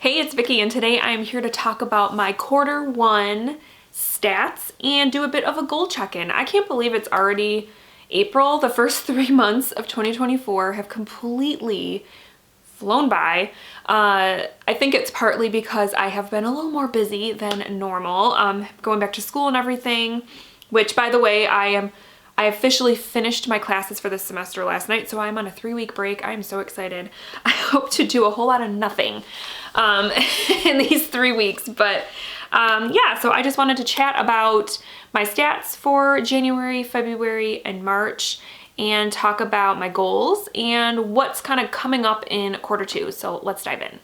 Hey, it's Vicky, and today I am here to talk about my Q1 stats and do a bit of a goal check-in. I can't believe it's already April. The first 3 months of 2024 have completely flown by. I think it's partly because I have been a little more busy than normal, going back to school and everything, which, by the way, I officially finished my classes for this semester last night, so I'm on a 3-week break. I am so excited. I hope to do a whole lot of nothing in these 3 weeks, but yeah, so I just wanted to chat about my stats for January, February, and March, and talk about my goals and what's kind of coming up in Q2. So let's dive in.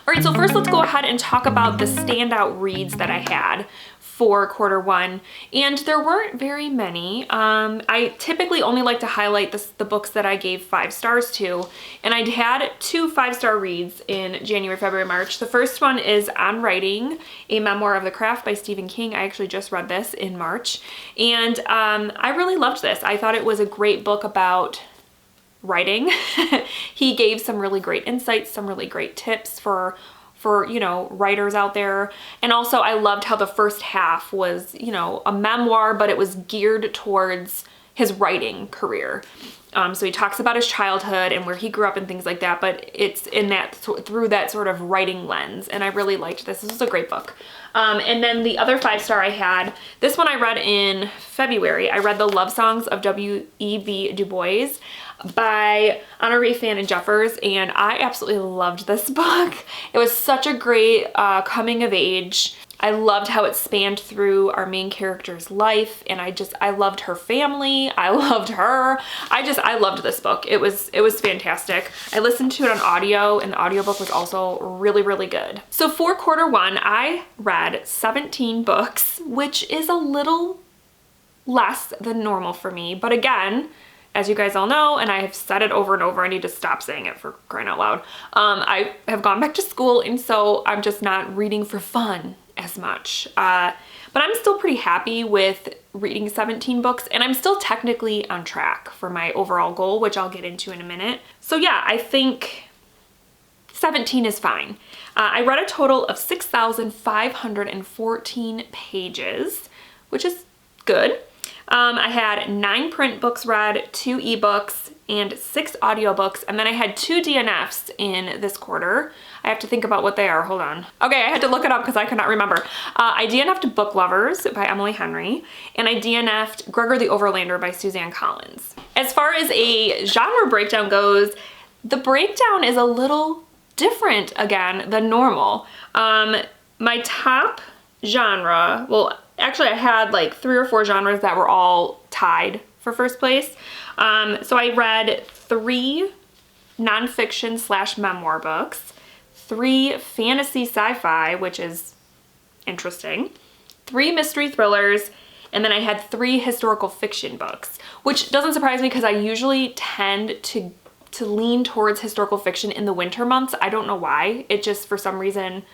All right, so first let's go ahead and talk about the standout reads that I had for Q1, and there weren't very many. I typically only like to highlight the books that I gave 5 stars to, and I had 2 5-star reads in January, February, March. The first one is On Writing, a Memoir of the Craft by Stephen King. I actually just read this in March, and I really loved this. I thought it was a great book about writing. He gave some really great insights, some really great tips for you know, writers out there. And also I loved how the first half was, you know, a memoir, but it was geared towards his writing career. So he talks about his childhood and where he grew up and things like that, but it's in that through that sort of writing lens. And I really liked this. This was a great book. And then the other 5-star I had, this one I read in February. I read The Love Songs of W.E.B. Du Bois by Honoré Fannin Jeffers, and I absolutely loved this book. It was such a great coming of age. I loved how it spanned through our main character's life, and I loved her family. I loved her. I loved this book. It was fantastic. I listened to it on audio, and the audiobook was also really, really good. So for Q1, I read 17 books, which is a little less than normal for me, but again, as you guys all know, and I have said it over and over, I need to stop saying it, for crying out loud. I have gone back to school, and so I'm just not reading for fun as much. But I'm still pretty happy with reading 17 books, and I'm still technically on track for my overall goal, which I'll get into in a minute. So yeah, I think 17 is fine. I read a total of 6,514 pages, which is good. I had 9 print books read, 2 ebooks, and 6 audiobooks, and then I had 2 DNFs in this quarter. I have to think about what they are. Hold on. Okay, I had to look it up because I could not remember. I DNF'd Book Lovers by Emily Henry, and I DNF'd Gregor the Overlander by Suzanne Collins. As far as a genre breakdown goes, the breakdown is a little different again than normal. My top genre, well, actually I had like 3 or 4 genres that were all tied for first place. So I read 3 nonfiction / memoir books, 3 fantasy sci-fi, which is interesting, 3 mystery thrillers, and then I had 3 historical fiction books, which doesn't surprise me because I usually tend to lean towards historical fiction in the winter months. I don't know why. It just, for some reason,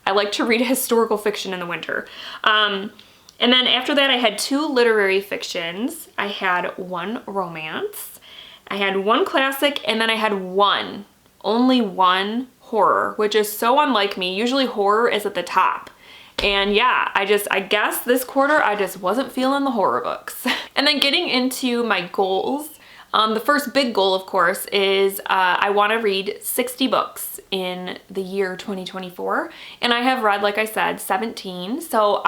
I like to read historical fiction in the winter. And then after that, I had 2 literary fictions. I had 1 romance, I had 1 classic, and then I had only one horror, which is so unlike me. Usually horror is at the top. And yeah, I guess this quarter, I just wasn't feeling the horror books. And then getting into my goals, the first big goal, of course, is I want to read 60 books in the year 2024. And I have read, like I said, 17. So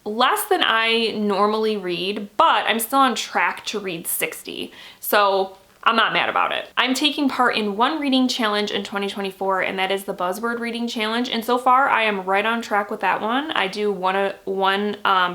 less than I normally read, but I'm still on track to read 60. So I'm not mad about it. I'm taking part in 1 reading challenge in 2024, and that is the Buzzword Reading Challenge. And so far, I am right on track with that one. I do one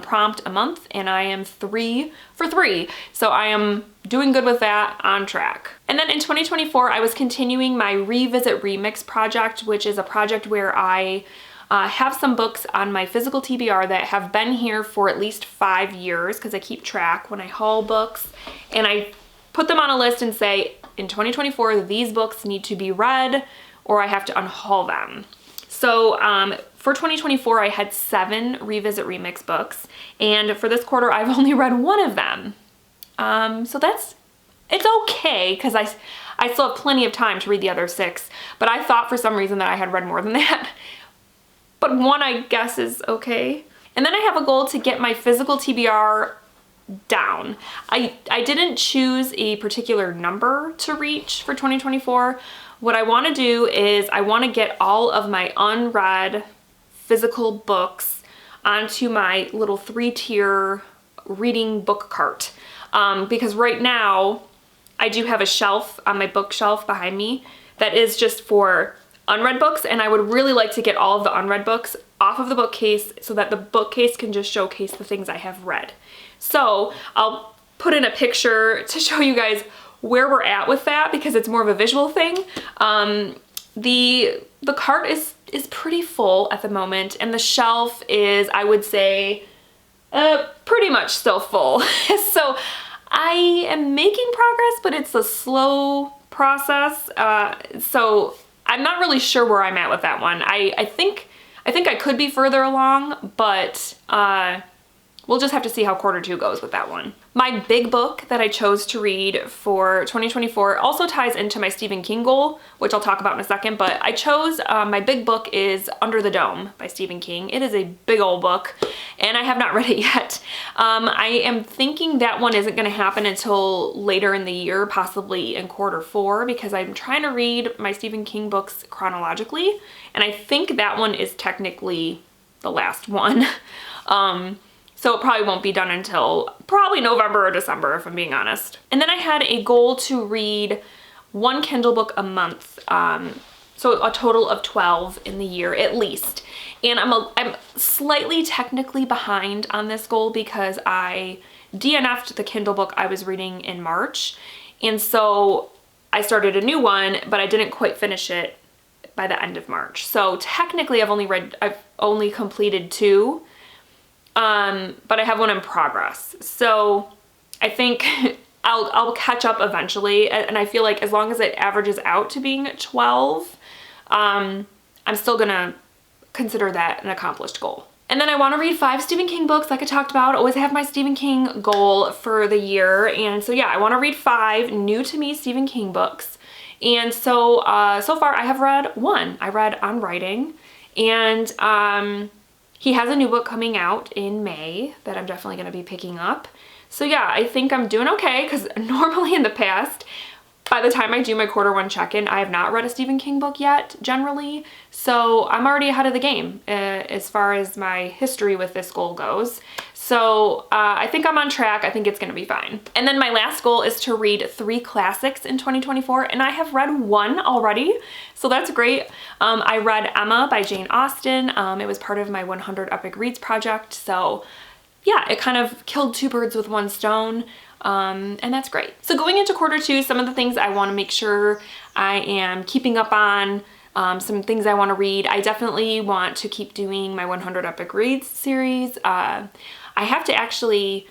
prompt a month, and I am 3 for 3. So I am doing good with that, on track. And then in 2024, I was continuing my Revisit Remix project, which is a project where I have some books on my physical TBR that have been here for at least 5 years, because I keep track when I haul books, and I put them on a list and say, in 2024, these books need to be read or I have to unhaul them. So for 2024, I had 7 Revisit Remix books, and for this quarter, I've only read 1 of them. So that's it's okay because I still have plenty of time to read the other 6, but I thought for some reason that I had read more than that. But 1 I guess is okay. And then I have a goal to get my physical TBR down. I didn't choose a particular number to reach for 2024. What I want to do is I want to get all of my unread physical books onto my little 3-tier reading book cart. Because right now I do have a shelf on my bookshelf behind me that is just for unread books, and I would really like to get all of the unread books off of the bookcase so that the bookcase can just showcase the things I have read. So I'll put in a picture to show you guys where we're at with that because it's more of a visual thing. The cart is pretty full at the moment, and the shelf is, I would say, pretty much still full. So I am making progress, but it's a slow process. So I'm not really sure where I'm at with that one. I think I could be further along, but we'll just have to see how quarter 2 goes with that one. My big book that I chose to read for 2024 also ties into my Stephen King goal, which I'll talk about in a second, but I chose, my big book is Under the Dome by Stephen King. It is a big old book, and I have not read it yet. I am thinking that one isn't gonna happen until later in the year, possibly in quarter 4, because I'm trying to read my Stephen King books chronologically, and I think that one is technically the last one. So it probably won't be done until probably November or December, if I'm being honest. And then I had a goal to read 1 Kindle book a month. So a total of 12 in the year at least. And I'm slightly technically behind on this goal because I DNF'd the Kindle book I was reading in March. And so I started a new one, but I didn't quite finish it by the end of March. So technically I've only completed 2. But I have one in progress. So I think I'll catch up eventually. And I feel like as long as it averages out to being 12, I'm still gonna consider that an accomplished goal. And then I want to read 5 Stephen King books, like I talked about. Always have my Stephen King goal for the year. And so yeah, I want to read 5 new to me Stephen King books. And so, so far I have read 1. I read On Writing, and, he has a new book coming out in May that I'm definitely going to be picking up. So yeah, I think I'm doing okay because normally in the past, by the time I do my quarter 1 check-in, I have not read a Stephen King book yet, generally. So I'm already ahead of the game as far as my history with this goal goes. So I think I'm on track. I think it's going to be fine. And then my last goal is to read 3 classics in 2024, and I have read 1 already. So that's great. I read Emma by Jane Austen. It was part of my 100 Epic Reads project. So yeah, it kind of killed 2 birds with 1 stone. And that's great. So going into quarter 2, some of the things I want to make sure I am keeping up on, some things I want to read. I definitely want to keep doing my 100 Epic Reads series. I have to actually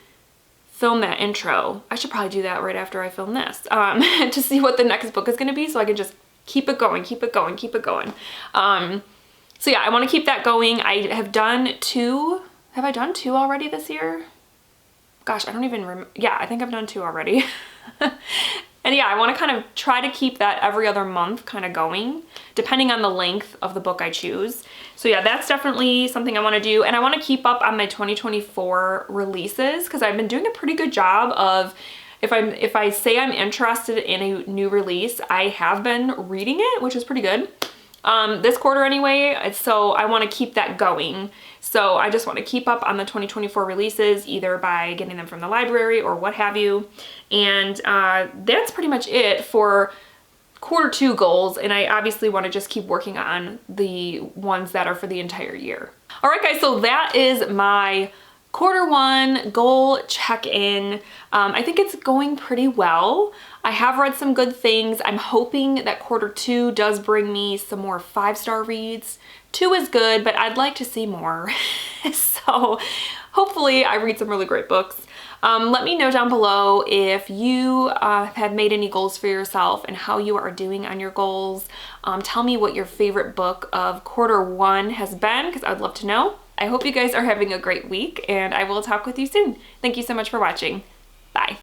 film that intro. I should probably do that right after I film this, to see what the next book is going to be, so I can just keep it going, keep it going, keep it going. So yeah, I want to keep that going. I have done 2. Have I done 2 already this year? Gosh, I don't even remember. Yeah, I think I've done 2 already. And yeah, I want to kind of try to keep that every other month kind of going, depending on the length of the book I choose. So yeah, that's definitely something I want to do. And I want to keep up on my 2024 releases because I've been doing a pretty good job of, if I say I'm interested in a new release, I have been reading it, which is pretty good. This quarter anyway, so I want to keep that going. So I just want to keep up on the 2024 releases, either by getting them from the library or what have you. And that's pretty much it for quarter 2 goals. And I obviously want to just keep working on the ones that are for the entire year. All right, guys, so that is my quarter 1 goal check-in. I think it's going pretty well. I have read some good things. I'm hoping that quarter 2 does bring me some more 5-star reads. 2 is good, but I'd like to see more. So hopefully I read some really great books. Let me know down below if you have made any goals for yourself and how you are doing on your goals. Tell me what your favorite book of quarter 1 has been, because I'd love to know. I hope you guys are having a great week, and I will talk with you soon. Thank you so much for watching. Bye.